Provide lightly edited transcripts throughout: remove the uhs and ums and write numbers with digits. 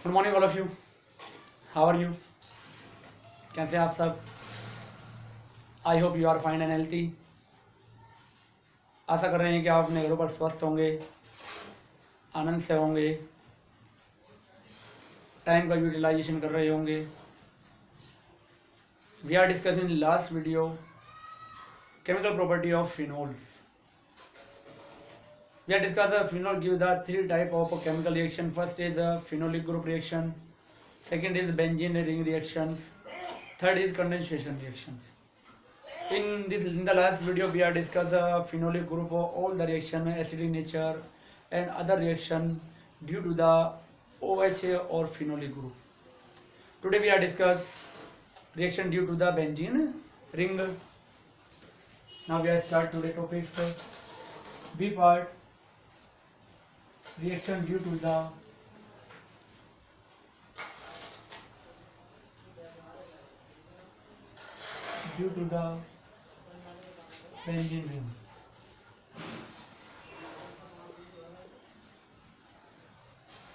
Good morning all of you, how are you? कैसे हैं आप सब? I hope you are fine and healthy. आशा कर रहे हैं कि आप अपने घरों पर स्वस्थ होंगे, आनंद से होंगे, टाइम का यूटिलाइजेशन कर रहे होंगे। We are discussing last video chemical property of phenols. We have discussed the phenol give the three type of chemical reaction. First is a phenolic group reaction, second is benzene ring reactions, third is condensation reactions. In the last video we have discussed the phenolic group of all the reaction, acidic nature and other reaction due to the OH or phenolic group. Today we have discussed reaction due to the benzene ring. Now we are start today topics. B part, reaction due to the benzene ring.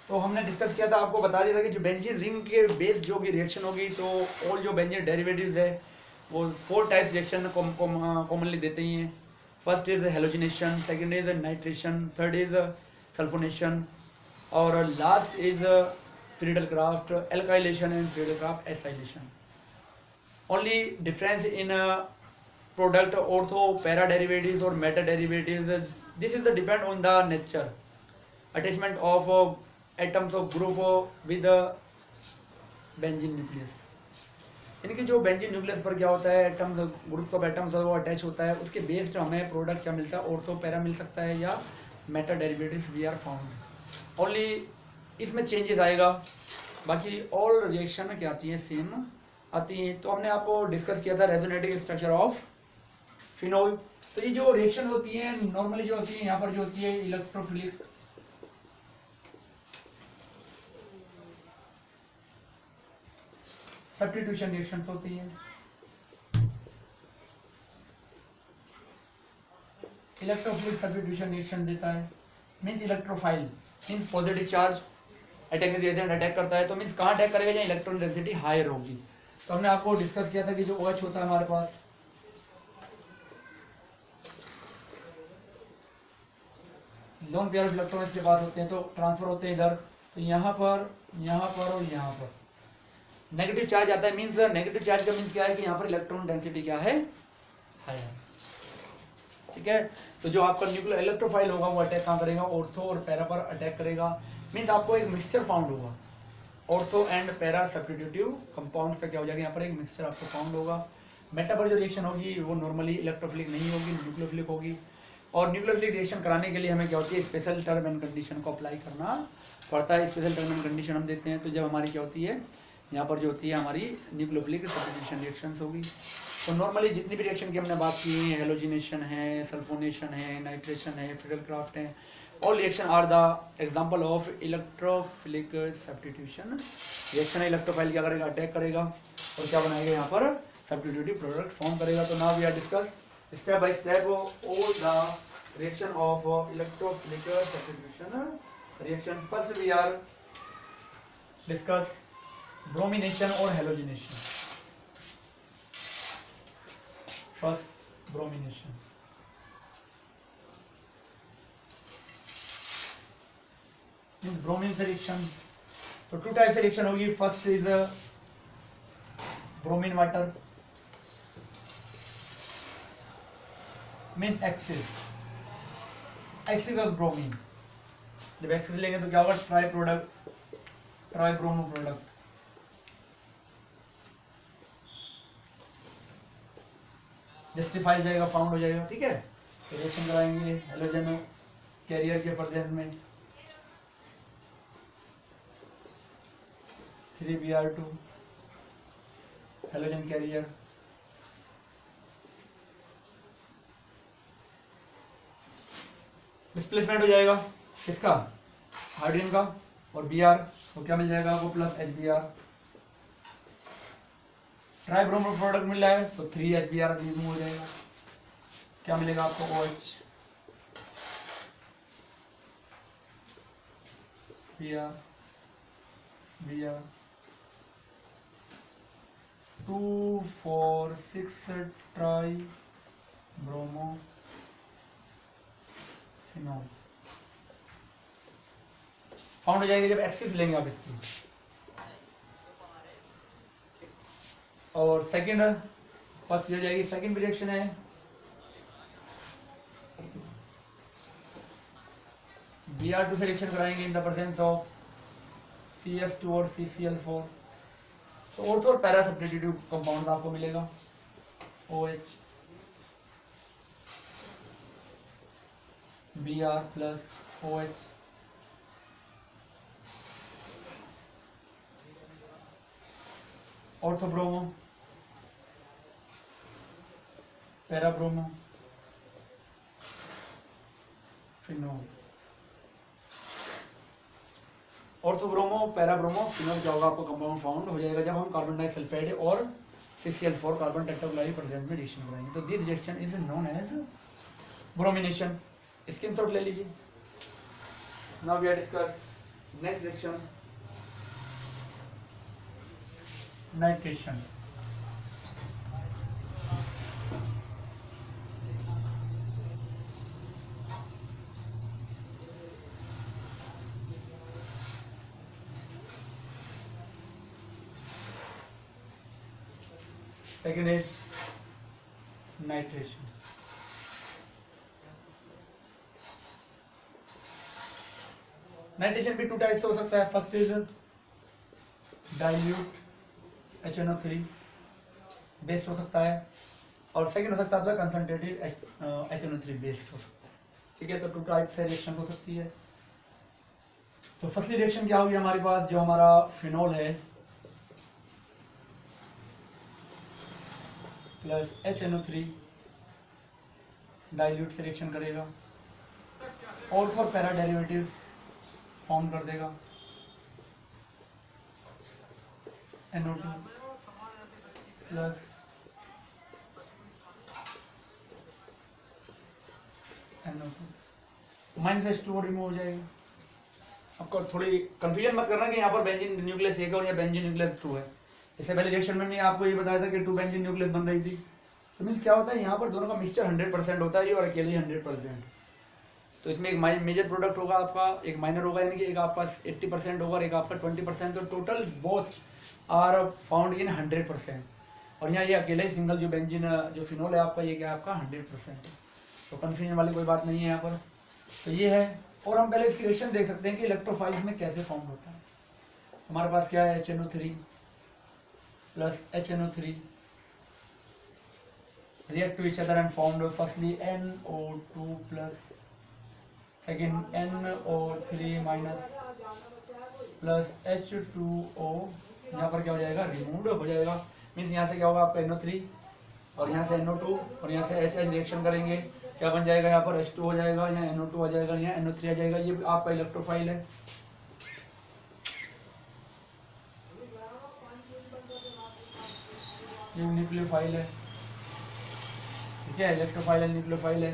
तो हमने discuss किया था, आपको बता दिया था कि जो बेंजीन रिंग के बेस जो भी रिएक्शन होगी तो ऑल जो बेंजीन डेरिवेटिव्स है वो 4 टाइप्स रिएक्शन कॉमनली देते ही हैं. First is halogenation, second is nitration, third is sulphonation और last is Friedel Crafts alkylation and Friedel Crafts acylation. Only difference in product ortho para derivatives और meta derivatives, this is the depend on the nature attachment of atoms of group with benzene nucleus. इनकी जो benzene nucleus पर क्या होता है, atoms group of atoms वो attach होता है, उसके बेस्ड हमें प्रोडक्ट क्या मिलता है, ऑर्थो पैरा मिल सकता है या meta derivatives we are found. Only इसमें चेंजेस आएगा, बाकी ऑल रिएक्शन क्या आती हैं सेम आती हैं. तो हमने आपको डिस्कस किया था रेजोनेटिव स्ट्रक्चर ऑफ फिनोल. तो ये जो रिएक्शन होती है नॉर्मली जो होती है यहाँ पर जो होती है इलेक्ट्रोफिलिक सब्स्टिट्यूशन रिएक्शंस होती हैं. इलेक्ट्रोफिलिक सब्स्टिट्यूशन रिएक्शन देता है, means electrophile means positive charge attacking agent attack करता है. तो मींस कहाँ अटैक करेगा, जहाँ इलेक्ट्रॉन डेंसिटी हायर होगी. तो हमने आपको डिस्कस किया था कि जो OH होता है हमारे पास, लोन पेयर ऑफ इलेक्ट्रॉन इसके पास होते हैं तो ट्रांसफर होते हैं इधर. तो यहाँ पर और यहाँ पर नेगेटिव चार्ज आता है. मींस नेगेटिव चार्ज का मींस क्या है कि यहाँ पर इलेक्ट्रॉन डेंसिटी क्या है, हायर. ठीक है. तो जो आपका न्यूक्लियर इलेक्ट्रोफाइल होगा वो अटैक कहाँ करेगा, ऑर्थो और पैरा पर अटैक करेगा. मींस आपको एक मिक्सचर फाउंड होगा, ऑर्थो एंड पैरा सब्स्टिट्यूटिव कंपाउंड्स का क्या हो जाएगा, यहाँ पर एक मिक्सचर आपको फाउंड होगा. मेटा पर जो रिएक्शन होगी वो नॉर्मली इलेक्ट्रोफिलिक नहीं होगी, न्यूक्लियोफिलिक होगी. और न्यूक्लियोफिलिक रिएक्शन कराने के लिए हमें क्या होती है, स्पेशल टर्म एंड कंडीशन को अप्लाई करना पड़ता है. स्पेशल टर्म एंड कंडीशन हम देते हैं तो जब हमारी क्या होती है, यहाँ पर जो होती है हमारी न्यूक्लियोफिलिक सब्स्टिट्यूशन रिएक्शंस होगी. तो नॉर्मली जितनी भी रिएक्शन की हमने बात की है, हेलोजिनेशन है, सल्फोनेशन है, नाइट्रेशन है, फ्रीडल-क्राफ्ट है, all reaction are the example of electrophilic substitution reaction. Electrophile क्या करेगा, अटैक करेगा और क्या बनाएगा, यहाँ पर सब्स्टिट्यूटिव प्रोडक्ट फॉर्म करेगा. तो now we are discuss step by step all the reaction of electrophilic substitution reaction. First we are discuss bromination और हेलोजिनेशन. First bromination. ब्रोमीन से रिएक्शन तो 2 टाइप से रिएक्शन होगी. First is bromine water means excess of bromine. जब excess लेंगे तो क्या होगा, ट्राई ब्रोमो प्रोडक्ट. जस्टिफाई जाएगा, फाउंड हो जाएगा. ठीक है. रिएक्शन कराएंगे हेलोजन कैरियर के प्रेजेंस में 3Br2 हेलोजन कैरियर. डिस्प्लेसमेंट हो जाएगा किसका, हाइड्रोजन का, और Br तो क्या मिल जाएगा वो plus HBr. Try bromo product मिल रहा है तो 3HBr रिमूव हो जाएगा. क्या मिलेगा आपको, OH Br Br 2,4,6 try bromo phenol found हो जाएगी जब एक्सिस लेंगे आप इसकी। और सेकंड, फर्स्ट हो जाएगी, सेकंड रिएक्शन है Br2 से रिएक्शन कराएंगे इन द प्रेजेंस ऑफ CS2 और CCl4। तो ऑर्थो और पैरा सब्स्टिट्यूटिव कंपाउंड आपको मिलेगा OH Br plus OH orthobromo parabromo phenol. Orthobromo parabromo phenol क्या होगा आपको कंपाउंड फाउंड हो जाएगा जब हम कार्बन डाइसल्फाइड और CCl4 कार्बन टेट्राक्लोराइड प्रेजेंस में रिएक्शन कराएंगे। तो this reaction is known as bromination. Screenshot ले लीजिए। Now we are discuss next reaction nitration. Second is nitration. Nitration भी टू टाइप्स हो सकता है। First is dilute HNO3 based हो सकता है और सेकंड हो सकता है आपका कंसंट्रेटेड HNO3 बेस्ड हो सकता है। ठीक है, तो टू टाइप से रिएक्शन हो सकती है। तो फर्स्टली रिएक्शन क्या होगी हमारे पास, जो हमारा फिनॉल है प्लस HNO3 डाइल्यूट से रिएक्शन करेगा, ऑर्थो और पैरा डेरिवेटिव्स फॉर्म कर देगा, NO2 plus NO2 minus H2O remove हो जाएगा। आपको थोड़ी कंफ्यूजन मत करना कि यहाँ पर बेंजीन न्यूक्लियस 1 और या बेंजीन न्यूक्लियस 2 है। इससे पहले रिएक्शन में मैंने आपको ये बताया था कि 2 बेंजीन न्यूक्लियस बन रही थी। तो मीन्स क्या होता है, यहाँ पर दोनों का मिक्सचर 100% होता है और अकेले 100%। तो इसमें एक मेजर प्रोडक्ट होगा आपका, एक माइनर होगा, यानी कि एक आपका 80% होगा और एक आपका 20%। तो total both are found in 100%। और यहाँ ये अकेले ही सिंगल जो बेंजीन जो फिनोल है आपका, ये क्या आपका 100% है। तो कन्फ्यूजन वाली कोई बात नहीं है यहाँ पर। तो ये है, और हम पहले इसकी रिएक्शन देख सकते हैं कि इलेक्ट्रोफाइल्स में कैसे फॉर्म होता है। तो हमारे पास क्या है, HNO3 plus HNO3 react to each other and formed firstly NO2 plus second NO3 minus plus H2O। यहाँ पर क्या हो जाएगा, रिमूव हो जाएगा। मीन्स यहाँ से क्या होगा आपका NO3 और यहाँ से NO2 और यहाँ से HH रिएक्शन करेंगे, क्या बन जाएगा, यहाँ पर H2 हो जाएगा, यहाँ NO2 आ जाएगा, यहाँ NO3 आ जाएगा। ये आपका इलेक्ट्रोफाइल है। ये न्यूक्लियोफाइल है। ठीक है, इलेक्ट्रोफाइल है, न्यूक्लियोफाइल है।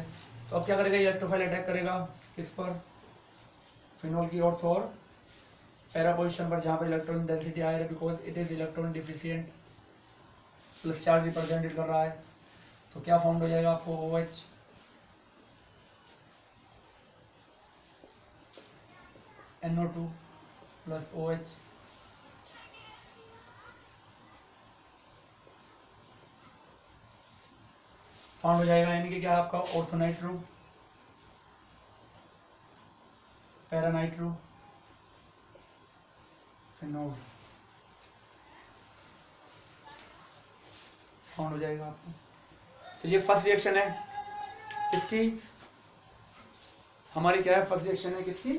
तो अब क्या करेगा, इलेक्ट्रोफाइल अटैक करेगा किस पर, फिनोल की ऑर्थो और पैरा पोजिशन पर, जहाँ पर इलेक्ट्रॉन डेंसिटी हायर है because it is electron deficient, plus charge represented कर रहा है। तो क्या फॉर्म हो जाएगा आपको, OH NO2 plus OH found हो जाएगा, यानी कि क्या आपका ऑर्थोनाइट्रो पैरानाइट्रो फिनोल फाउंड हो जाएगा आपको। तो ये फर्स्ट रिएक्शन है किसकी, हमारी क्या है, फर्स्ट रिएक्शन है किसकी,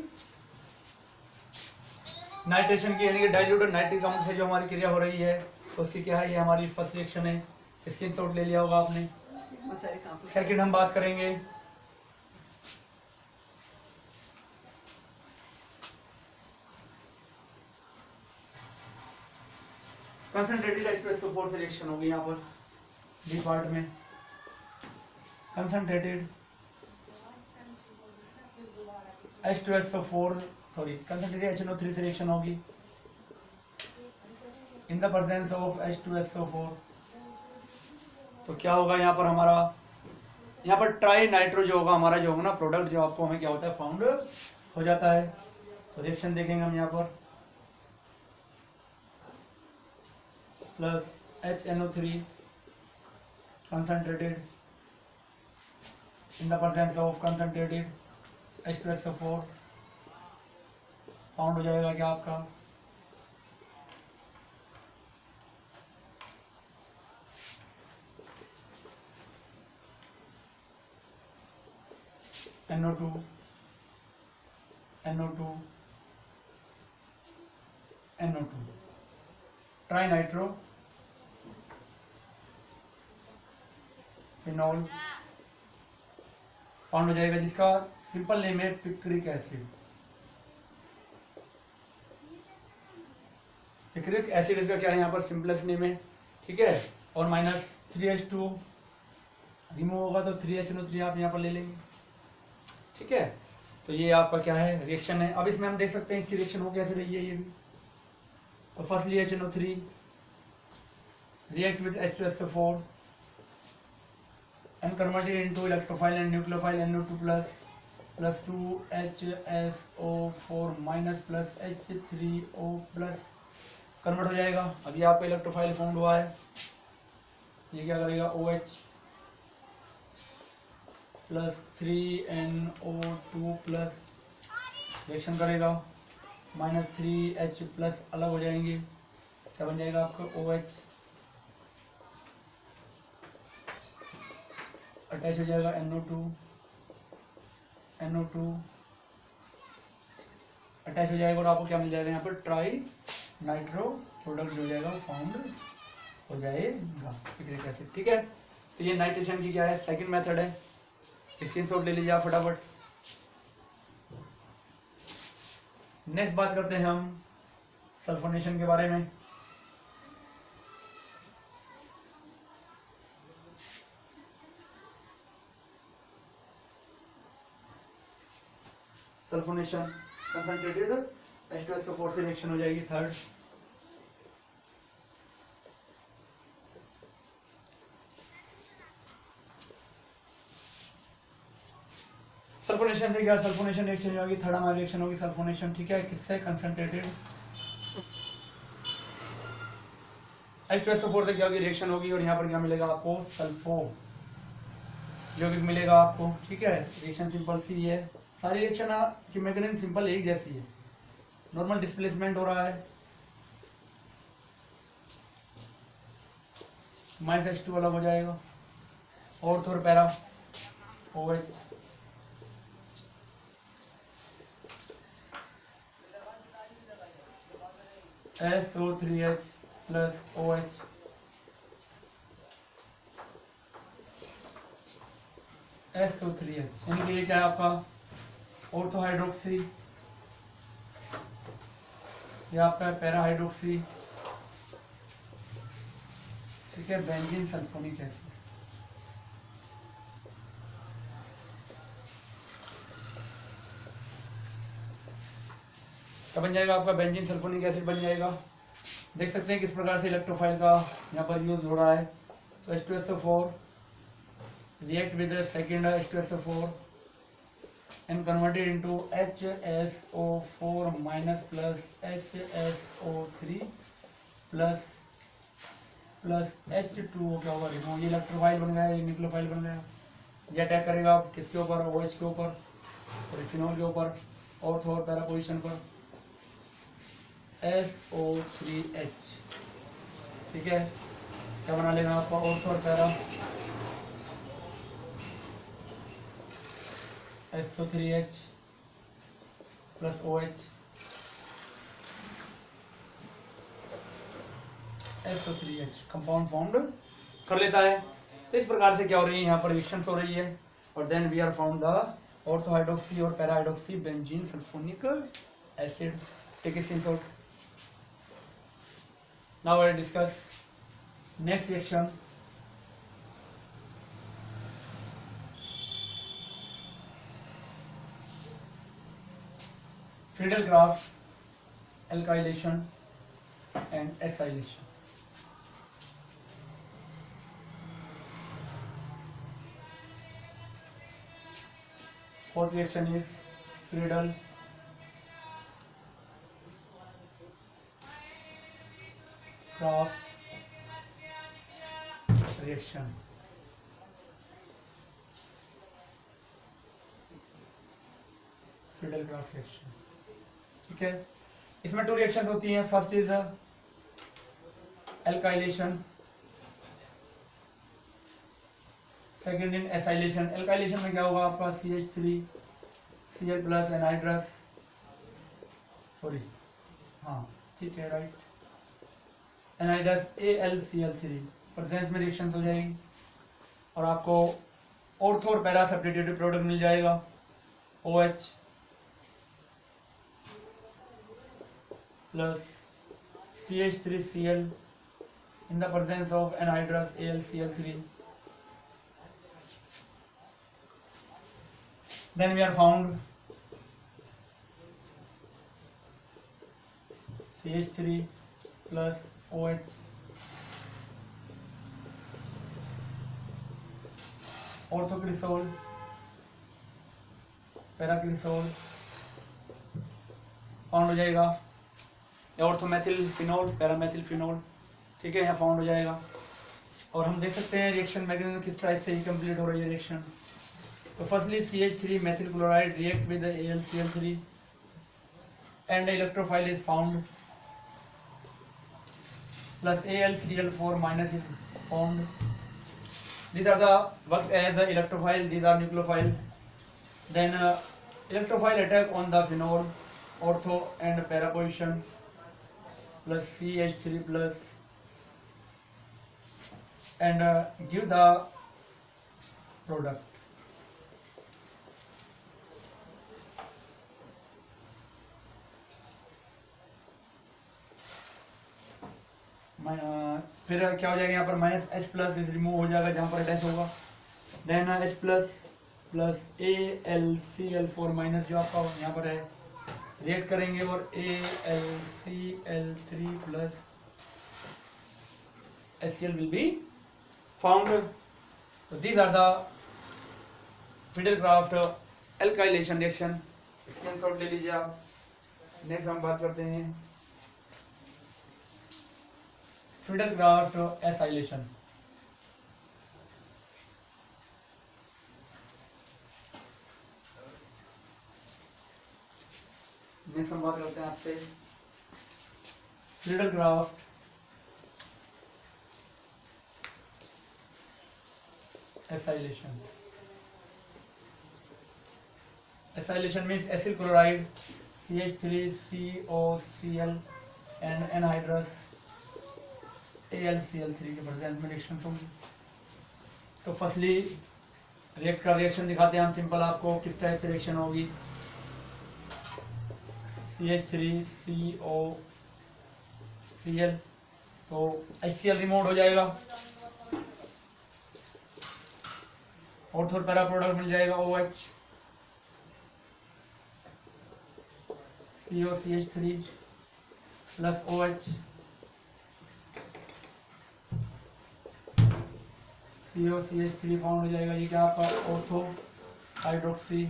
नाइट्रेशन की, यानी कि डाइल्यूट और नाइट्रिक अम्ल से जो हमारी क्रिया हो रही है, तो उसकी क्या है, ये हमारी फर्स्ट रिएक्शन है। स्क्रीनशॉट ले लिया होगा आपने। सेकंड हम बात करेंगे कंसंट्रेटेड H2SO4 से रिएक्शन होगी। यहाँ पर डी पार्ट में concentrated H2SO4 sorry concentrated HNO3 से रिएक्शन होगी इन द प्रेजेंस ऑफ H2SO4। तो क्या होगा यहाँ पर हमारा, यहाँ पर ट्राई नाइट्रो जो होगा हमारा, जो होगा ना प्रोडक्ट, जो आपको हमें क्या होता है फाउंड हो जाता है। तो रिएक्शन देखेंगे हम यहाँ पर, plus HNO3 concentrated in the presence of concentrated H2SO4 found हो जाएगा क्या आपका NO2 NO2 NO2 tri nitro phenol found हो जाएगा, जिसका सिंपल नेम है पिक्रिक एसिड। पिक्रिक एसिड इसका क्या है यहाँ पर सिंपलेस्ट नेम है, ठीक है। और माइनस 3H2 रिमूव होगा तो 3HNO3 आप यहाँ पर ले लेंगे, ठीक है। तो ये आपका क्या है रिएक्शन है। अब इसमें हम देख सकते हैं इसकी रिएक्शन हो कैसे रही है ये भी। तो firstly HNO3 react with H2SO4 and converted into electrophile and nucleophile NO2 plus 2HSO4 minus plus H3O plus convert हो जाएगा। अब ये आपका इलेक्ट्रोफाइल फाउंड हुआ है, ये क्या करेगा OH plus 3NO2 plus reaction करेगा, माइनस 3H प्लस अलग हो जाएंगे, क्या बन जाएगा आपका OH अटैच हो जाएगा NO2 अटैच हो जाएगा और आपको क्या मिल जाएगा यहाँ पर ट्राई नाइट्रो प्रोडक्ट जो हो जाएगा वो फाउंड हो जाएगा पिक्रिक एसिड, ठीक है। तो ये नाइट्रेशन की क्या है सेकंड मेथड है, स्क्रीनशॉट ले लीजिए आप फटाफट। नेक्स्ट बात करते हैं हम सल्फोनेशन के बारे में। सल्फोनेशन कंसंट्रेटेड H2SO4 से रिएक्शन हो जाएगी थर्ड। सल्फोनेशन से क्या सल्फोनेशन रिएक्शन हो जाएगी थर्ड हमारी रिएक्शन होगी सल्फोनेशन, ठीक है। किससे कंसंट्रेटेड H2SO4 से क्या होगी रिएक्शन होगी और यहाँ पर क्या मिलेगा आपको सल्फो जो भी मिलेगा आपको, ठीक है। रिएक्शन सिंपल सी है, सारी रिएक्शन की मैकेनिज्म सिंपल एक जैसी है। नॉर्मल डिस्प्लेसमेंट हो रहा है, माइनस H2 अलग हो जाएगा और थोड़ा para OH SO3H plus OH SO3H, यानी कि ये क्या है आपका ऑर्थो हाइड्रोक्सी, ये आपका पैरा हाइड्रोक्सी, ठीक है। बेंजीन सल्फोनिक एसिड, क्या बन जाएगा आपका बेंजीन सल्फोनिक एसिड बन जाएगा। देख सकते हैं किस प्रकार से इलेक्ट्रोफाइल का यहाँ पर यूज हो रहा है। तो H2SO4 react with the second H2SO4 and converted into HSO4 minus plus HSO3 plus H2O क्या होगा रिमूव, ये इलेक्ट्रोफाइल बन गया, ये न्यूक्लियोफाइल बन गया। ये अटैक करेगा किसके ऊपर OH के ऊपर और फिनॉल के ऊपर और थोड़ा पैरा पोजिशन पर SO3H, ठीक है। क्या बना लेगा आपका ऑर्थो और para SO3H plus OH SO3H compound formed कर लेता है। तो इस प्रकार से क्या हो रही है यहाँ पर रिएक्शंस हो रही है और then we are found the ortho hydroxy और para hydroxy benzene sulphonic acid. Take screenshot. Now I discuss next reaction. Friedel Crafts alkylation and acylation. Fourth reaction is Friedel-Crafts reaction. Friedel-Crafts reaction, ठीक है। इसमें 2 reaction होती हैं। First is alkylation, second in acylation. Alkylation में क्या होगा आपका CH3Cl plus anhydrous, sorry हाँ ठीक है राइट, एनहाइड्रस AlCl3 प्रेजेंस में रिएक्शन हो जाएगी और आपको ऑर्थो और पैरा सब्स्टिट्यूटिव प्रोडक्ट मिल जाएगा OH plus CH3Cl in the presence of anhydrous AlCl3. Then we are found CH3 plus OH orthocresol, paracresol found हो जाएगा, ऑर्थोमेथिल फिनोल, पैरामेथिल फिनोल, ठीक है, यहाँ फाउंड हो जाएगा। और हम देख सकते हैं रिएक्शन मैकेनिज्म किस टाइप से ही कंप्लीट हो रही है रिएक्शन। तो firstly CH3 methyl chloride react with AlCl3 and electrophile is found plus AlCl4 minus is found. These are the work as a electrophile, these are nucleophile. Then electrophile attack on the phenol, ortho and para position plus CH3 plus and give the product. फिर क्या हो जाएगा यहाँ पर minus H plus is remove हो जाएगा जहाँ पर अटैच होगा। Then H plus plus AlCl4 minus जो आपका यहाँ पर है रिएक्ट करेंगे और AlCl3 plus HCl will be found. तो these are the Friedel Crafts alkylation reaction. Screenshot ले लीजिए आप। नेक्स्ट हम बात करते हैं फ्रीडल-क्राफ्ट एसाइलेशन। नेक्स्ट हम बात करते हैं आपसे Friedel-Crafts acylation. Acylation means acyl chloride CH3COCl and anhydrous AlCl3 के प्रेजेंस में रिएक्शन होंगी। तो फर्स्टली रिएक्ट का रिएक्शन दिखाते हैं हम सिंपल आपको किस टाइप से रिएक्शन होगी। CH3COCl तो HCl रिमूव हो जाएगा और थोड़ा पैरा प्रोडक्ट मिल जाएगा OH COCH3 plus OH COCH3 found हो जाएगा। ये क्या आपका ऑर्थो हाइड्रोक्सी,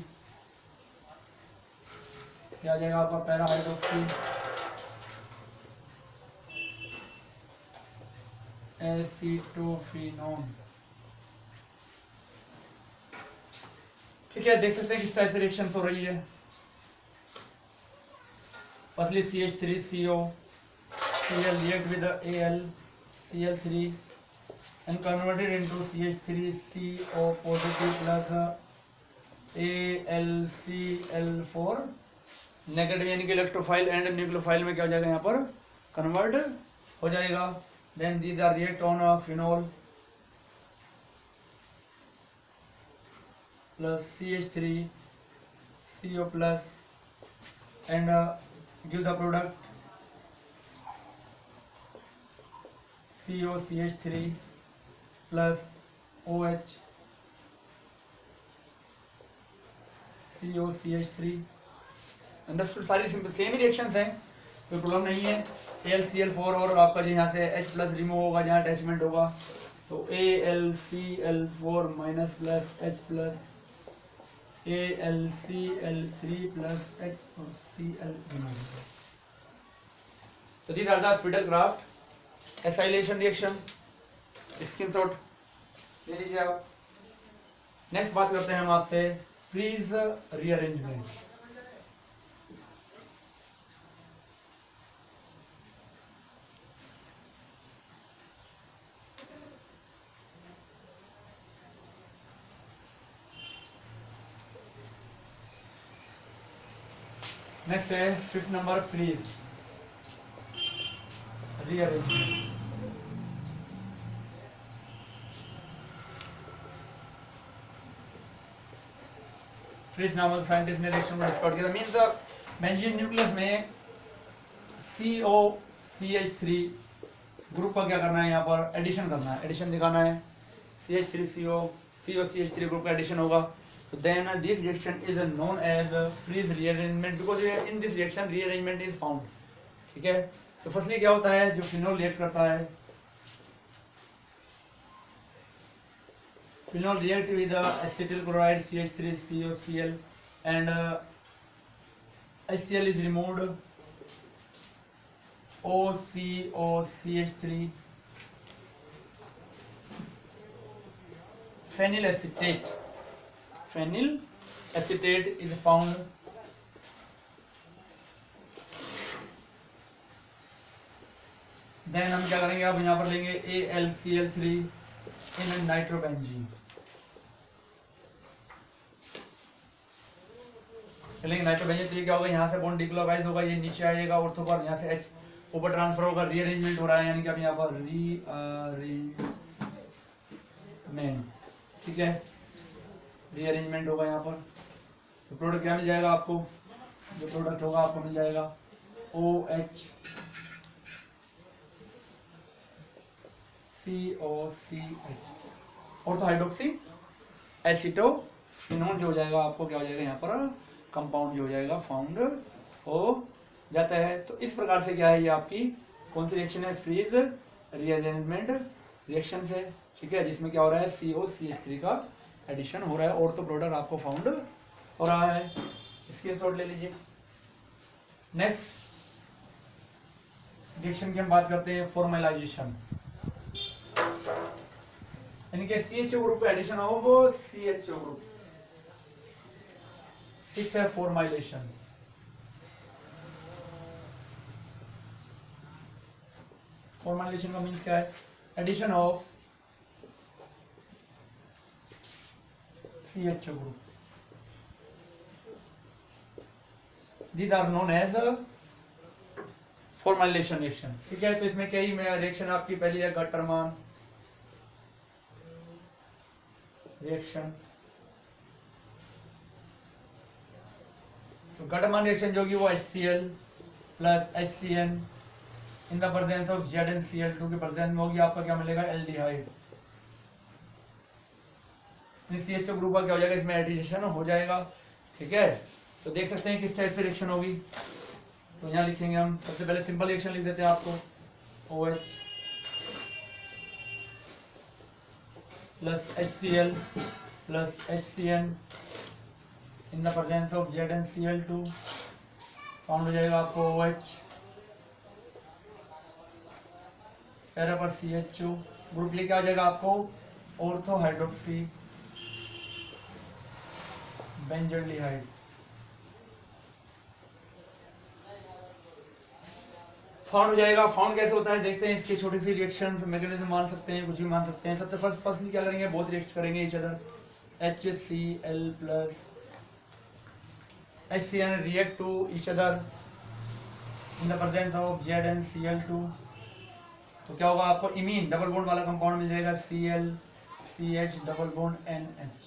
क्या आ जाएगा आपका पैरा हाइड्रोक्सी एसीटोफिनोन। ठीक है, देख सकते हैं किस टाइप से रिएक्शन हो रही है। Firstly CH3COCl react with the AlCl3 and converted into CH3CO positive plus AlCl4 negative, यानी कि इलेक्ट्रोफाइल एंड न्यूक्लियोफाइल में क्या हो जाएगा यहाँ पर कन्वर्ट हो जाएगा। Then these are react on phenol plus CH3CO plus and give the product COCH3 plus OH COCH3। Understood, सारी सेम ही रिएक्शंस हैं। तो कोई प्रॉब्लम नहीं है। AlCl4 और आपका जो यहाँ से H प्लस रिमूव होगा जहाँ अटैचमेंट होगा, तो AlCl4 minus plus H plus AlCl3 plus H और Cl रिमूव। तो these are the Friedel-Crafts acylation reaction, screenshot ले लीजिए आप। नेक्स्ट बात करते हैं हम आपसे फ्रीज रीअरेंजमेंट। नेक्स्ट है 5th number Fries rearrangement. Fries नामक साइंटिस्ट ने रिएक्शन को डिस्कवर किया। मींस बेंजीन न्यूक्लियस में COCH3 ग्रुप का क्या करना है, यहाँ पर एडिशन करना है, एडिशन दिखाना है। CH3COCH3 ग्रुप का एडिशन होगा। तो then this reaction is known as Fries rearrangement because in this reaction rearrangement is found. ठीक है, तो फर्स्टली क्या होता है, जो फिनोल रिएक्ट करता है, phenol react with acetyl chloride CH3COCl and HCl is removed, OCOCH3, phenyl acetate is found, then हम क्या करेंगे, अब यहाँ पर लेंगे AlCl3 इन नाइट्रोबेंजीन, चलेंगे नाइट्रोबेंजीन। तो ये क्या होगा, यहाँ से बॉन्ड डिक्लोराइज होगा, ये नीचे आएगा ऑर्थो पर, यहाँ से H ऊपर ट्रांसफर होगा, रीअरेंजमेंट हो रहा है, यानी कि अब यहाँ पर रीअरेंजमेंट। ठीक है, रीअरेंजमेंट होगा यहाँ पर। तो प्रोडक्ट क्या मिल जाएगा आपको, जो प्रोडक्ट होगा आपको मिल जाएगा OH COCH और तो हाइड्रोक्सी एसिटोफिनोन जो हो जाएगा, आपको क्या हो जाएगा यहाँ पर कंपाउंड जो हो जाएगा फाउंड हो जाता है। तो इस प्रकार से क्या है, ये आपकी कौन सी रिएक्शन है, फ्रीज रीअरेंजमेंट रिएक्शन है। ठीक है, जिसमें क्या हो रहा है, COCH3 का एडिशन हो रहा है और तो प्रोडक्ट आपको फाउंड हो रहा है। स्क्रीनशॉट ले लीजिए। नेक्स्ट रिएक्शन की हम बात करते हैं फॉर्मलाइजेशन, यानी कि CHO ग्रुप का एडिशन हो वो CHO ग्रुप। ठीक है, फॉर्मलाइजेशन। फॉर्मलाइजेशन का मीन्स क्या है, addition of CHO group. These are known as formalization reaction. ठीक है, तो इसमें कई रिएक्शन आपकी पहली है गटरमान रिएक्शन। तो गटरमान रिएक्शन जो कि वो HCl plus HCN in the presence of ZnCl2 के प्रेजेंस में होगी, आपका क्या मिलेगा, एल्डिहाइड। CHO ग्रुप का क्या हो जाएगा, इसमें एडिशन हो जाएगा। ठीक है, तो देख सकते हैं किस टाइप से रिएक्शन होगी। तो यहाँ लिखेंगे हम, सबसे पहले सिंपल रिएक्शन लिख देते हैं आपको, OH plus HCl plus HCN in the presence of ZnCl2 found हो जाएगा आपको OH, पैरा पर CHO ग्रुप लेके आ जाएगा आपको ऑर्थो हाइड्रोक्सी बेंजल्डिहाइड। फाउंड हो जाएगा। फाउंड कैसे होता है देखते हैं, इसके छोटी सी रिएक्शंस मैकेनिज्म मान सकते हैं, कुछ भी मान सकते हैं। सबसे फर्स्टली क्या करेंगे, बोथ रिएक्ट करेंगे each other. HCl plus HCN react to each other in the presence of ZnCl2। तो क्या होगा, आपको इमीन डबल बॉन्ड वाला कंपाउंड मिल जाएगा, ClCH double bond NH,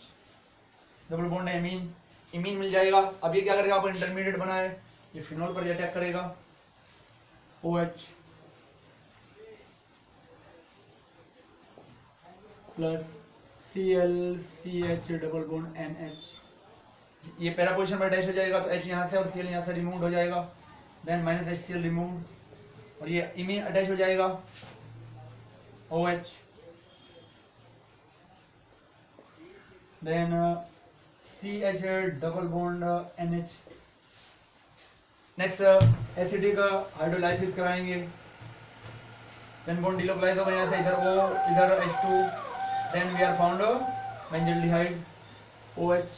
double bond है इमीन, इमीन मिल जाएगा। अब ये क्या करेगा, आपको इंटरमीडिएट बना है, ये फिनोल पर अटैक करेगा, OH plus ClCH double bond NH, ये पैरा पोजीशन पर अटैच हो जाएगा, तो H यहाँ से और Cl यहाँ से रिमूव हो जाएगा। देन माइनस HCl रिमूव और ये इमीन अटैच हो जाएगा OH, then CH double bond NH। Next acidic hydrolysis कराएंगे, देन बॉन्ड डिलोकलाइज होगा यहाँ से इधर O इधर H2, then we are found benzaldehyde OH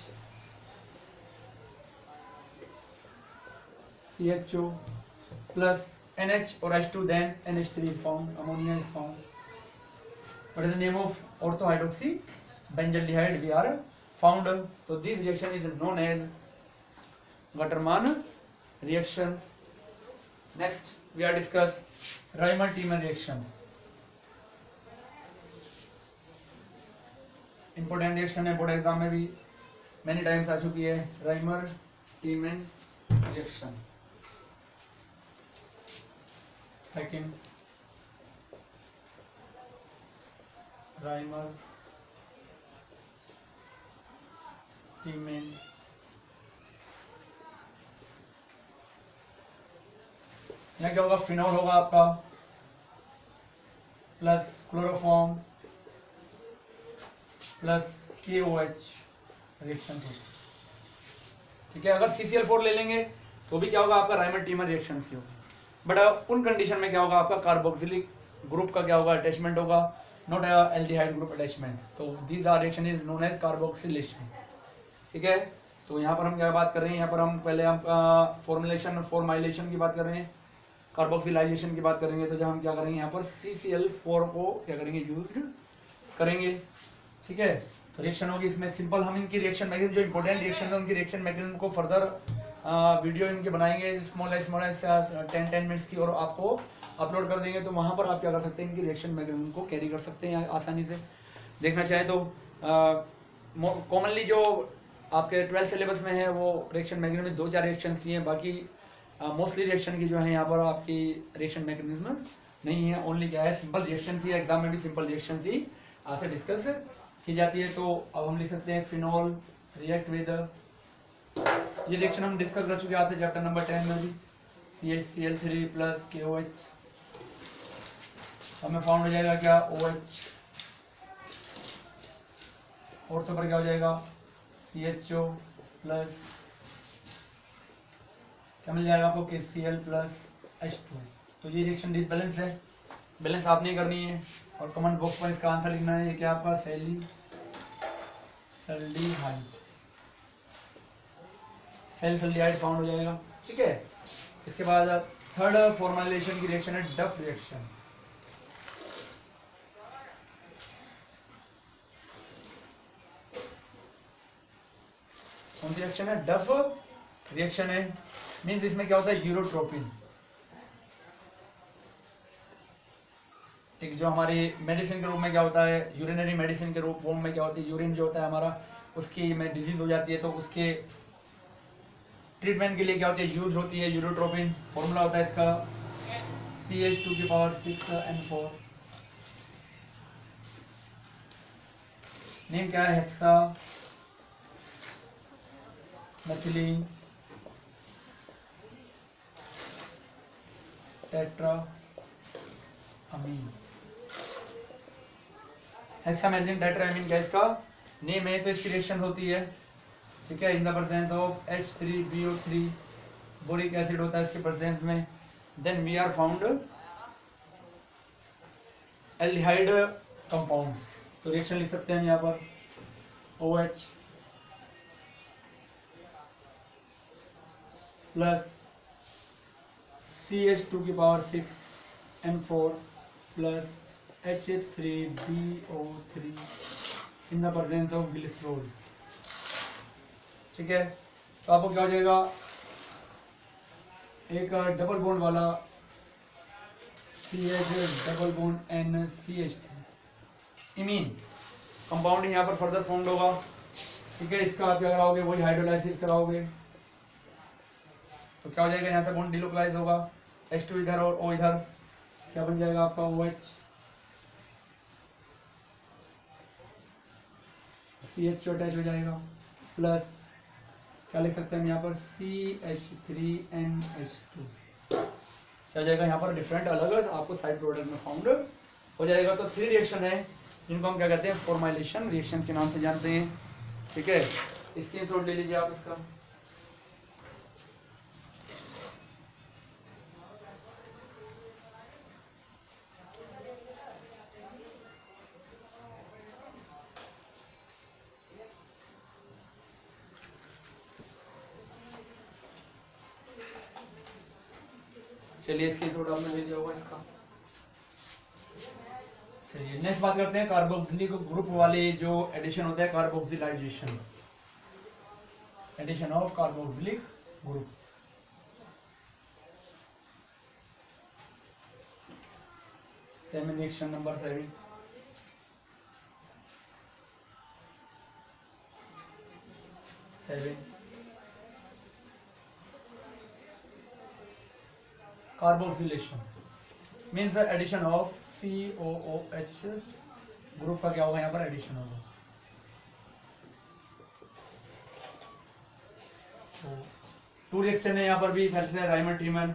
CHO plus NH or H2, then NH3 is found, ammonia is found. What is the name of orthohydroxy benzaldehyde we are found? So this reaction is known as Waterman reaction. Next we are discuss Reimer-Tiemann reaction. Important reaction है, board exam में भी many times आ चुकी है, Reimer-Tiemann reaction. Second, Reimer-Tiemann यहाँ क्या होगा, phenol होगा आपका plus chloroform plus KOH reaction हो, ठीक है। अगर CCl4 ले लेंगे तो भी क्या होगा आपका राइमर-टीमर रिएक्शन से होगा, बट उन कंडीशन में क्या होगा आपका कार्बोक्सिलिक ग्रुप का क्या होगा अटैचमेंट होगा, नॉट एल्डिहाइड ग्रुप अटैचमेंट। तो these are reaction is known as carboxylation, ठीक है। तो यहाँ पर हम क्या बात कर रहे हैं, यहाँ पर हम पहले हम फॉर्माइलेशन की बात कर रहे हैं, कार्बोक्सिलाइजेशन की बात करेंगे। तो जब हम क्या करेंगे यहाँ पर CCl4 को क्या करेंगे यूज करेंगे, ठीक है। तो रिएक्शन होगी इसमें सिंपल, हम इनकी रिएक्शन मैकेनिज्म जो इंपॉर्टेंट रिएक्शन है उनकी रिएक्शन मैकेनिज्म को फर्दर वीडियो इनके बनाएंगे स्मॉल 10 मिनट्स की और आपको अपलोड कर देंगे। तो वहाँ पर आप क्या कर सकते हैं, इनकी रिएक्शन मैकेनिज्म को कैरी कर सकते हैं आसानी से। देखना चाहे तो कॉमनली जो आपके 12th सिलेबस में है वो रिएक्शन मैकेनिज्म में 2-4 रिएक्शन की हैं, बाकी मोस्टली रिएक्शन की जो है यहाँ पर आपकी रिएक्शन मैकेनिज्म नहीं है, ओनली क्या है सिंपल रिएक्शन की। एग्जाम में भी सिंपल रिएक्शन की आपसे डिस्कस की जाती है। तो अब हम लिख सकते हैं फिनॉल रिएक्ट विद, ये रिएक्शन हम डिस्कस कर चुके हैं आपसे चैप्टर नंबर 10 में भी, CHCl3 प्लस KOH, हमें फाउंड हो जाएगा क्या OH, और तो पर क्या हो जाएगा CHO प्लस क्या मिल जाएगा आपको KCl प्लस H2। तो ये रिएक्शन डिसबैलेंस है, बैलेंस आपने करनी है और कमेंट बॉक्स पर इसका आंसर लिखना है। ये क्या आपका सेल्डिहाइड फाउंड हो जाएगा, ठीक है। इसके बाद थर्ड फॉर्माइलेशन की रिएक्शन है डफ रिएक्शन। कौन सी रिएक्शन है, डफ रिएक्शन है। मीन्स इसमें क्या होता है यूरोट्रोपिन, एक जो हमारी मेडिसिन के रूप में क्या होता है, यूरिनरी मेडिसिन के रूप फॉर्म में क्या होती है, यूरिन जो होता है हमारा उसकी में डिजीज हो जाती है तो उसके ट्रीटमेंट के लिए क्या होती है यूज होती है यूरोट्रोपिन। फॉर्मूला होता है इसका CH2⁴ नेम क्या है, hexa methylene tetra amine. Hexamethylene tetrammine क्या इसका नेम है। तो इसकी रिएक्शन होती है, ठीक है, in the presence of H3BO3 boric acid होता है इसके प्रेजेंस में। Then we are found aldehyde compounds. तो रिएक्शन लिख सकते हैं हम यहाँ पर OH plus CH2⁴ plus H3BO3 in the presence of glycerol, ठीक है। तो आपको क्या हो जाएगा, एक डबल बॉन्ड वाला CH double bond NCH3 imine compound यहाँ पर फर्दर फॉर्म्ड होगा, ठीक है। इसका आप क्या कराओगे, वही हाइड्रोलाइसिस कराओगे तो क्या हो जाएगा, यहाँ से बॉन्ड डिलोकलाइज होगा, H2 इधर और O इधर, क्या बन जाएगा आपका OH, CH अटैच हो जाएगा प्लस क्या लिख सकते हैं हम यहाँ पर CH3NH2 क्या हो जाएगा यहाँ पर डिफरेंट अलग अलग आपको साइड प्रोडक्ट में फाउंड हो जाएगा। तो 3 रिएक्शन है जिनको हम क्या कहते हैं, फॉर्माइलेशन रिएक्शन के नाम से जानते हैं। ठीक है, स्क्रीनशॉट ले लीजिए आप इसका। चलिए स्क्रीनशॉट आपने ले लिया होगा इसका। चलिए नेक्स्ट बात करते हैं कार्बोक्सिलिक ग्रुप वाले जो एडिशन होता है, carboxylation, addition of carboxylic group. Seven reaction number 7। Carboxylation means addition of COOH group का क्या होगा, यहाँ पर एडिशन होगा। तो 2 रिएक्शन है यहाँ पर भी, फैलसे राइमंड ट्रीमन।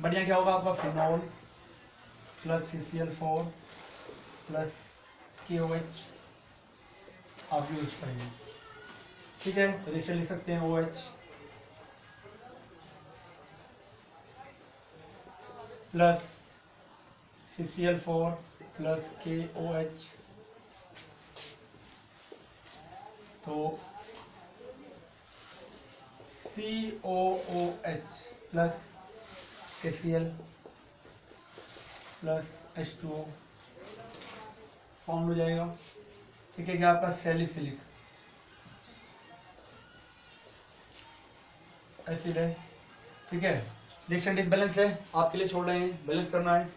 बढ़िया क्या होगा आपका, phenol plus CCl4 plus KOH आप यूज करेंगे। ठीक है, तो रिएक्शन लिख सकते हैं OH plus CCl4 plus KOH। तो COOH plus KCl plus H2O found हो जाएगा। ठीक है, क्या आपका सैलिसिलिक एसिड है। ठीक है, रिएक्शन डिसबैलेंस है, आपके लिए छोड़ रहे हैं, बैलेंस करना है।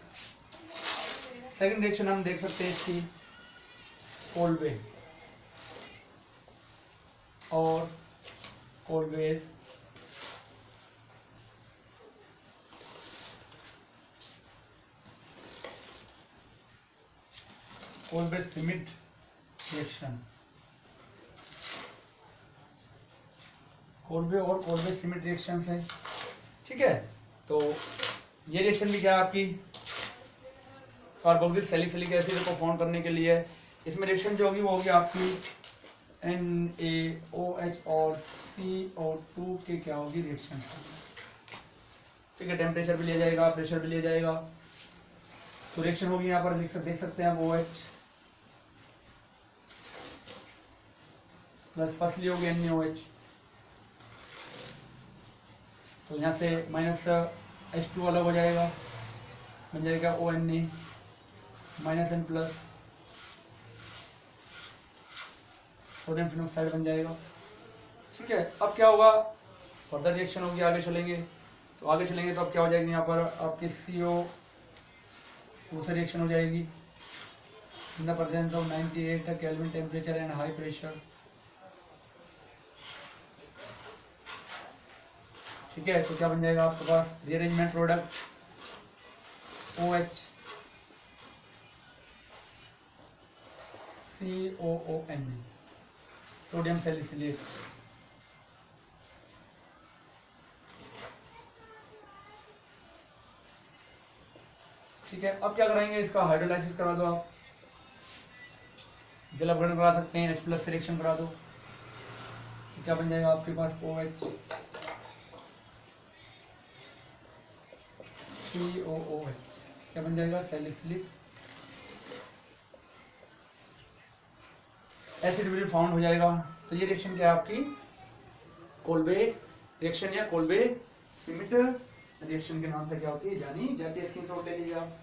सेकंड रिएक्शन हम देख सकते हैं इसकी, कोल्बे और कोल्बेज कोल्बे सिमिट रिएक्शन, कोल्बे और कोल्बे सिमिट रिएक्शन है। ठीक है, तो ये रिएक्शन भी क्या है आपकी कार्बोक्सिल सैलिसिलिक एसिड को फॉर्म करने के लिए। इसमें रिएक्शन जो होगी वो होगी आपकी NaOH और CO2 के क्या होगी रिएक्शन। ठीक है, टेम्परेचर भी लिया जाएगा, प्रेशर भी लिया जाएगा। तो रिएक्शन होगी यहाँ पर देख सकते हैं आप OH प्लस फर्स्टली होगी NaOH। तो यहाँ से माइनस H2 अलग हो जाएगा, बन जाएगा ONA minus N plus sodium phenoxide बन जाएगा। ठीक है, अब क्या होगा, फर्दर रिएक्शन होगी, आगे चलेंगे। तो आगे चलेंगे तो अब क्या हो जाएगी, यहाँ पर आपकी CO2 से रिएक्शन हो जाएगी in the presence of 98 kelvin temperature and high pressure. ठीक है, तो क्या बन जाएगा आपके पास rearrangement product OH COON sodium salicylate. ठीक है, अब क्या कराएंगे, इसका हाइड्रोलाइसिस करा दो आप, जल अपघटन करा सकते हैं, H+ से रिएक्शन करा दो। तो क्या बन जाएगा आपके पास OH COOH, क्या बन जाएगा सैलिसिलिक एसिड भी फाउंड हो जाएगा। तो ये रिएक्शन क्या है आपकी कोल्बे रिएक्शन या कोल्बे सिमिट रिएक्शन के नाम से क्या होती है जानी जाती है। स्क्रीनशॉट ले लीजिए आप।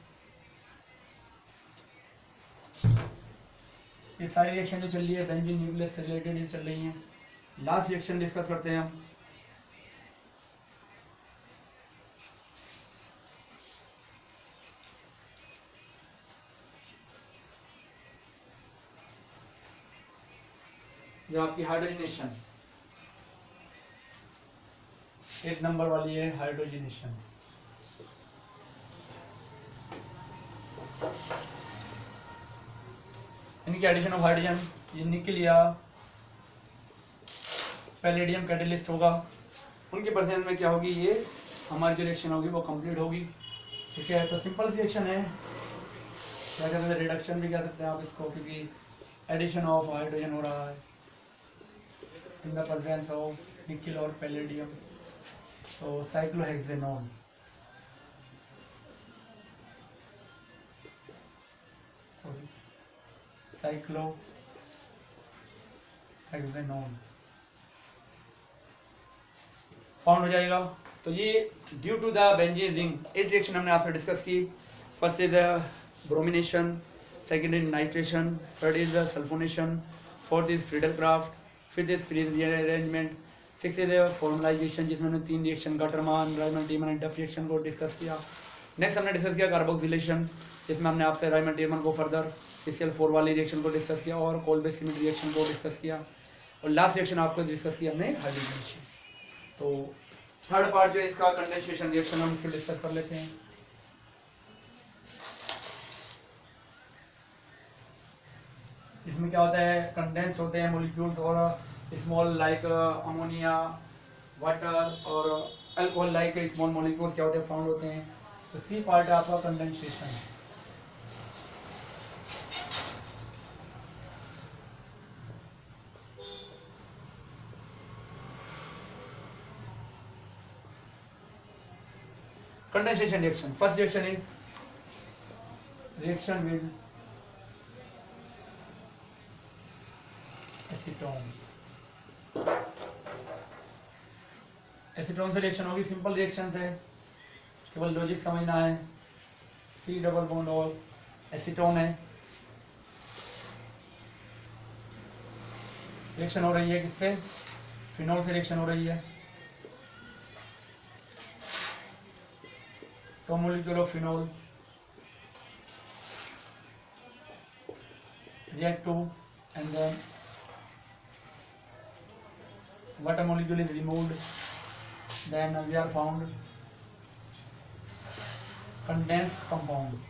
ये सारी रिएक्शन जो चल रही है बेंजीन न्यूक्लियस से रिलेटेड ये चल रही हैं। लास्ट रिएक्शन डिस्कस करते हैं हम। जो आपकी हाइड्रोजनेशन 8 नंबर वाली है हाइड्रोजनेशन। इनके एडिशन ऑफ हाइड्रोजन, ये निकल या पैलेडियम कैटेलिस्ट होगा, उनके प्रेजेंस में क्या होगी, ये हमारी जो रिएक्शन होगी वो कंप्लीट होगी। ठीक है, तो सिंपल सी रिएक्शन है, क्या कहते हैं, रिडक्शन भी कह सकते हैं आप इसको, क्योंकि एडिशन ऑफ हाइड्रोजन हो रहा है इन द प्रेजेंस ऑफ निकल और पैलेडियम। तो साइक्लोहेक्सेनॉन, सॉरी साइक्लोहेक्सेनॉन फाउंड हो जाएगा। तो ये due to the benzene ring 8 reaction हमने आपसे डिस्कस की। First is bromination, second is nitration, third is sulphonation, fourth is Friedel Crafts, fifth is Fries rearrangement, six is formalisation जिसमें हमने 3 reaction Gattermann, Reimer Tiemann and Duff reaction को discuss किया। Next हमने discuss किया carboxylation, जिसमें हमने आपसे रायमंड टीमन को फर्दर CCl4 वाली रिएक्शन को डिस्कस किया और कोल्बेक सीमेंट रिएक्शन को डिस्कस किया, और लास्ट रिएक्शन आपको डिस्कस किया हमने हाइड्रोजन। तो थर्ड पार्ट जो है इसका कंडेंसेशन रिएक्शन, हम इसको डिस्कस कर लेते हैं। इसमें क्या होता है, कंडेंस होते हैं मॉलिक्यूल्स और स्मॉल लाइक अमोनिया, वाटर और अल्कोहल लाइक स्मॉल मॉलिक्यूल्स क्या होते हैं, फाउंड होते हैं। तो सी पार्ट है आपका condensation. Condensation reaction. First reaction is reaction with acetone. Acetone से रिएक्शन होगी, सिंपल रिएक्शन है, केवल लॉजिक समझना है। C डबल बॉन्ड और एसीटोन है, रिएक्शन हो रही है किससे, फिनॉल से रिएक्शन हो रही है। तो molecule of phenol react to, and then water molecule is removed, then we are found condensed compound.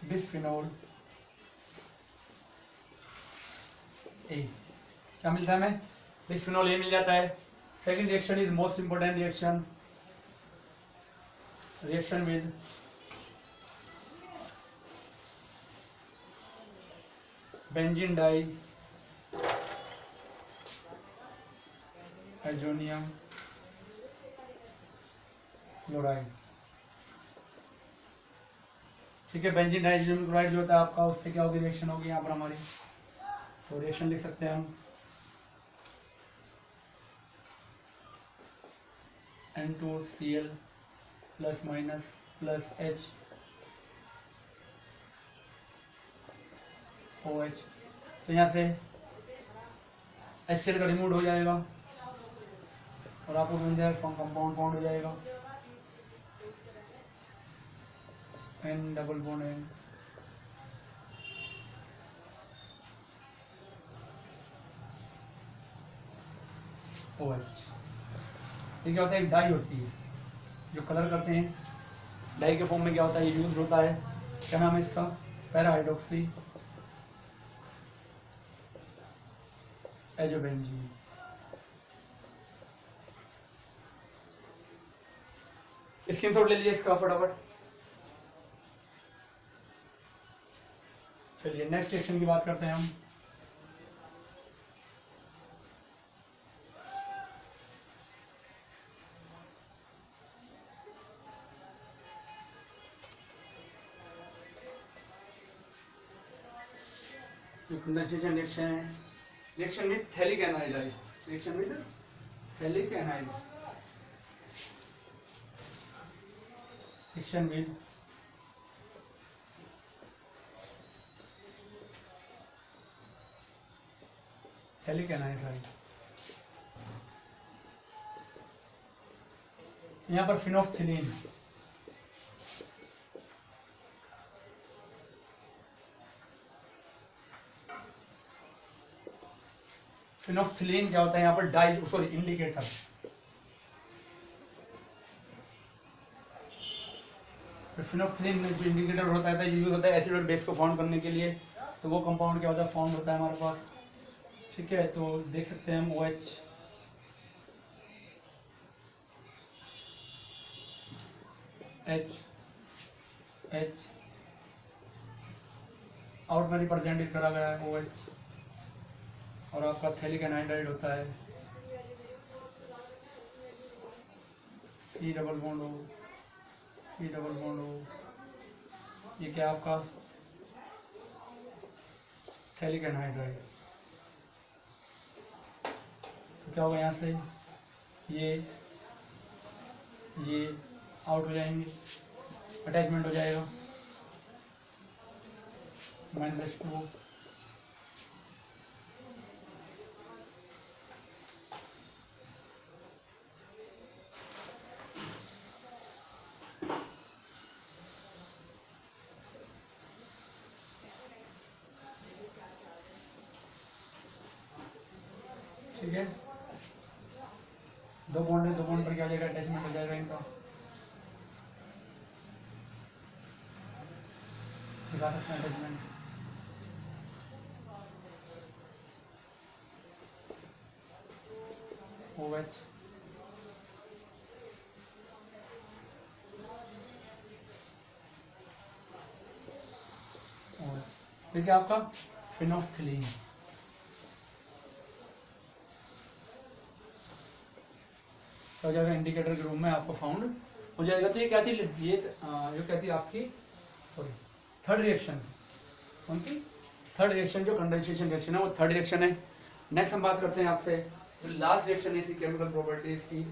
बिस्फिनोल ए क्या मिलता है हमें, बिस्फिनोल ए मिल जाता है। Second reaction is most important reaction, reaction with benzene diazonium chloride. ठीक है, बेंजीन डाइजेनियम क्लोराइड जो होता है आपका, उससे क्या होगी, रिएक्शन होगी यहाँ पर हमारी। तो रिएक्शन लिख सकते हैं हम N2Cl plus minus plus H OH। तो यहाँ से HCl का रिमूव हो जाएगा और आपको मिल जाएगा कंपाउंड फाउंड हो जाएगा N double bond N OH। ये क्या होता है, एक डाई होती है जो कलर करते हैं, डाई के फॉर्म में क्या होता है, यूज होता है, क्या नाम है इसका, पैरा हाइड्रोक्सी एजोबेंजीन। स्क्रीनशॉट ले लीजिए इसका फटाफट। चलिए नेक्स्ट रिएक्शन की बात करते हैं हम। कंडेंसेशन रिएक्शन है, reaction with phthalic anhydride, reaction with phthalic anhydride, reaction with phthalic anhydride. यहाँ पर फिनोफ्थिलीन, फिनोल्फथलीन क्या होता है यहाँ पर डाई सॉरी इंडिकेटर। फिनोल्फथलीन में जो इंडिकेटर होता है यूज होता है एसिड और बेस को फाउंड करने के लिए। तो वो कंपाउंड क्या होता है फाउंड होता है हमारे पास। ठीक है, तो देख सकते हैं हम OH H आउट में रिप्रेजेंटेड करा गया है OH, और आपका थैलिक एनाइड्राइड होता है C डबल बॉन्ड O। ये क्या आपका थैलिक एनाइड्राइड। तो क्या होगा यहाँ से ये आउट हो जाएंगे, अटैचमेंट हो जाएगा -H2O। ठीक है, दो बॉन्ड पर क्या हो जाएगा अटैचमेंट हो जाएगा इनका। दिखा सकते हैं अटैचमेंट। OH ठीक है, आपका फिनोल्फथलीन। हो जाएगा इंडिकेटर के रूम में आपको फाउंड हो जाएगा। तो ये क्या थी, ये जो क्या थी आपकी सॉरी थर्ड रिएक्शन। कौन सी थर्ड रिएक्शन? जो कंडेंसेशन रिएक्शन है वो थर्ड रिएक्शन है। नेक्स्ट हम बात करते हैं आपसे जो लास्ट रिएक्शन है इसकी केमिकल प्रॉपर्टीज की।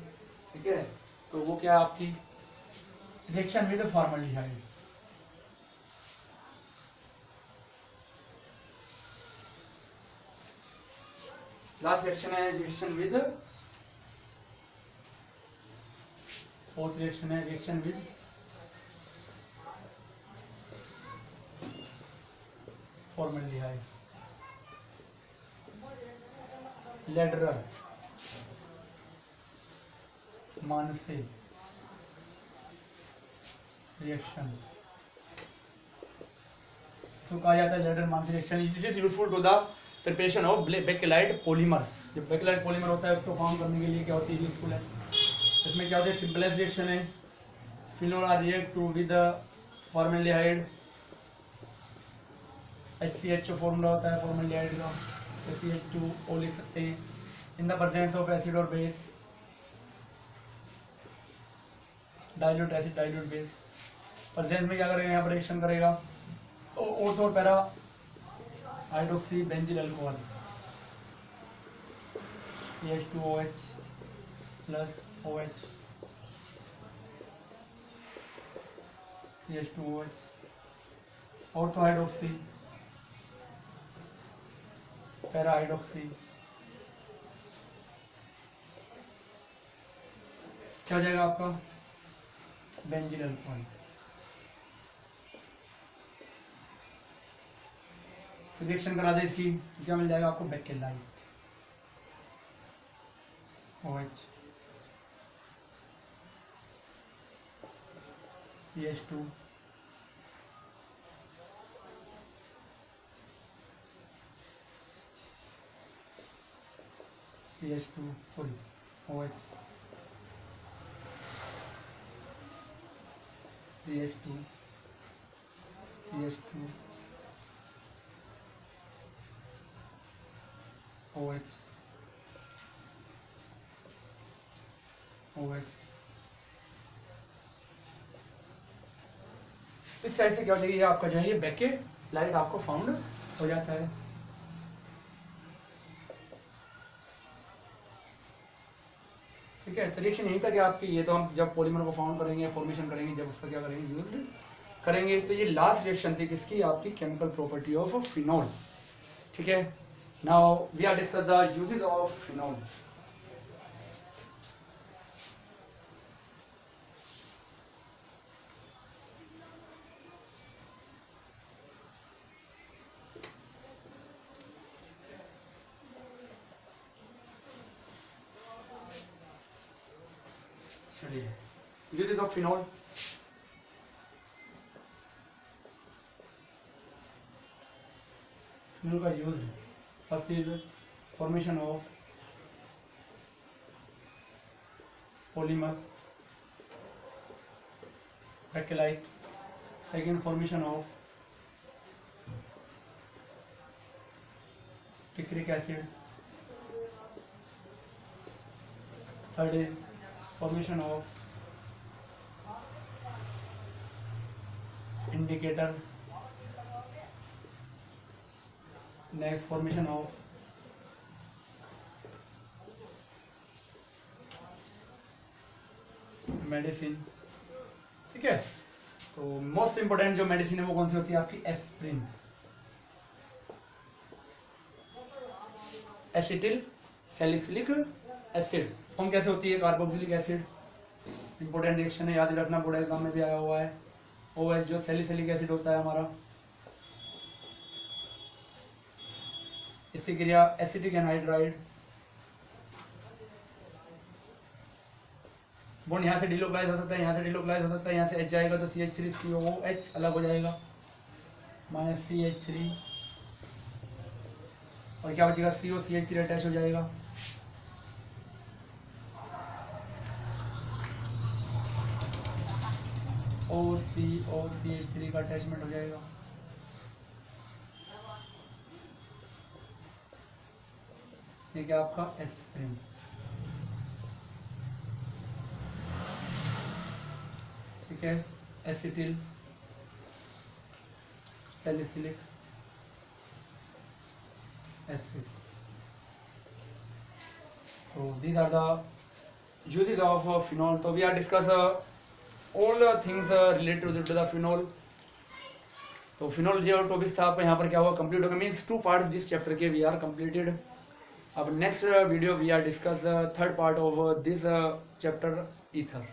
ठीक है, तो वो क्या है आपकी reaction with formaldehyde. Last reaction है रिएक्शन विद, फोर्थ रिएक्शन है reaction with formaldehyde. Lederer Manasse reaction. तो कहा जाता है Lederer Manasse reaction is useful to the preparation of Bakelite polymers. जो बेकेलाइट पॉलीमर होता है उसको फॉर्म करने के लिए क्या होती है यूजफुल है। इसमें क्या होता है सिंपलेस्ट रिएक्शन है, phenol are react to with formaldehyde. HCHO formula होता है फॉर्मल्डिहाइड का, तो CH2O लिख सकते हैं in the presence of acid और बेस। Dilute acid dilute base presence में क्या करेगा यहाँ पर रिएक्शन करेगा ऑर्थो और para hydroxy benzyl alcohol CH2OH plus OH CH2OH ortho hydroxy para hydroxy क्या हो जाएगा आपका बेंजिल अल्कोहल। रिएक्शन करा दे इसकी तो क्या मिल जाएगा आपको bakelite OH CH2 CH2 sorry OH CH2 CH2 OH OH। इस साइड से क्या हो जाएगी आपका जो है ये बेकेलाइट आपको फाउंड हो जाता है। ठीक है, तो रिएक्शन यही था कि आपकी ये तो हम जब पॉलीमर को फाउंड करेंगे फॉर्मेशन करेंगे जब उसका क्या करेंगे यूज करेंगे। तो ये लास्ट रिएक्शन थी किसकी आपकी केमिकल प्रॉपर्टी ऑफ फिनोल। ठीक है, now we are discuss the uses of phenol. Chapter है। यूजेस ऑफ फिनॉल, फिनॉल का यूज है, first is formation of polymer Bakelite, second formation of picric acid, third is formation of indicator, next formation of medicine. ठीक है, तो most important जो medicine है वो कौन सी होती है आपकी, aspirin, acetyl salicylic acid. Form कैसे होती है, कार्बोक्सिलिक एसिड, इंपोर्टेंट रिएक्शन है, याद रखना, बोर्ड एग्जाम में भी आया हुआ है। OH जो सैलिसिलिक एसिड होता है हमारा, इससे क्रिया एसिटिक एनहाइड्राइड, बॉन्ड यहाँ से डिलोक्लाइज हो सकता है, यहाँ से डिलोक्लाइज हो सकता है, यहाँ से H जाएगा तो CH3COOH अलग हो जाएगा, -CH3, और क्या बचेगा, COCH3 अटैच हो जाएगा। OCOCH3 का अटैचमेंट हो जाएगा। ये क्या आपका एस्प्रिन। ठीक है, एसिटिल सैलिसिलिक एसिड। तो these are the uses of phenol. So we are discuss all the things related to the phenol. तो फिनॉल जो टॉपिक था आपका यहाँ पर क्या हुआ, कंप्लीट हो गया, मीन्स 2 पार्ट्स दिस चैप्टर के वी आर कंप्लीटेड। अब next video we are discuss third part of this chapter ether.